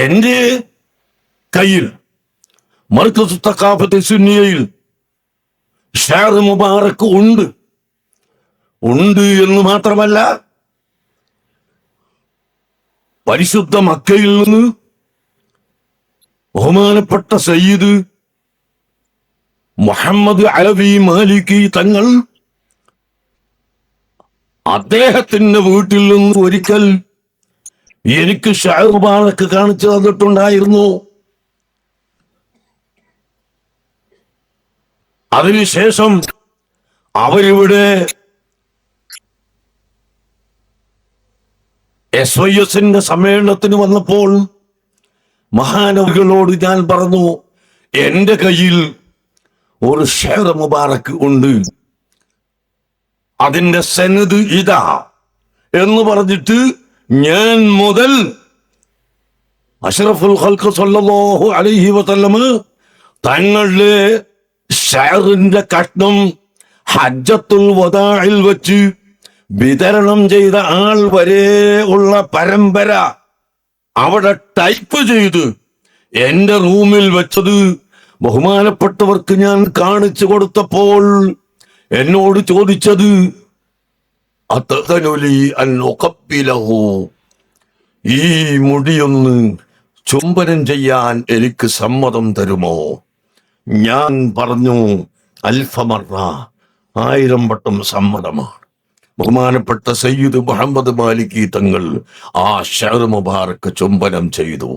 എന്റെ കയ്യിൽ മർക്കസ് തഖാഫത്ത് സുന്നിയയിൽ ഷാർ മുബാറക്ക് ഉണ്ട് എന്ന് മാത്രമല്ല, പരിശുദ്ധ മക്കയിൽ നിന്ന് ബഹുമാനപ്പെട്ട സയ്യിദ് മുഹമ്മദ് അലവി മാലിക്കി തങ്ങൾ അദ്ദേഹത്തിന്റെ വീട്ടിൽ നിന്ന് ഒരിക്കൽ എനിക്ക് ഷാർ മുബാറക്ക് കാണിച്ചു തന്നിട്ടുണ്ടായിരുന്നു. അതിനുശേഷം അവരിവിടെ SYSന്റെ സമ്മേളനത്തിന് വന്നപ്പോൾ മഹാനവികളോട് ഞാൻ പറഞ്ഞു, എന്റെ കയ്യിൽ ഒരു ഷാർ മുബാറക്ക് ഉണ്ട്, അതിന്റെ സനദ് ഇതാ എന്ന് പറഞ്ഞിട്ട് ഞാൻ മുതൽ അഷ്റഫുൽ ഖൽഖ് സല്ലല്ലാഹു അലൈഹി വസല്ലം തങ്ങളുടെ ഷാറിന്റെ കഷ്ണം ഹജ്ജത്തുൽ വദാഇൽ വെച്ച് വിതരണം ചെയ്ത ആൾ വരെ ഉള്ള പരമ്പര അവിടെ ടൈപ്പ് ചെയ്ത് എന്റെ റൂമിൽ വെച്ചത് ബഹുമാനപ്പെട്ടവർക്ക് ഞാൻ കാണിച്ചു കൊടുത്തപ്പോൾ എന്നോട് ചോദിച്ചത്, ഈ മുടിയൊന്ന് ചുംബനം ചെയ്യാൻ എനിക്ക് സമ്മതം തരുമോ? ഞാൻ പറഞ്ഞു, അൽഫമറ, 1000 വട്ടം സമ്മതമാണ്. ബഹുമാനപ്പെട്ട സയ്യിദ് മുഹമ്മദ് മാലിക്കി തങ്ങൾ ആ ഷാർ മുബാറക്ക് ചുംബനം ചെയ്തു.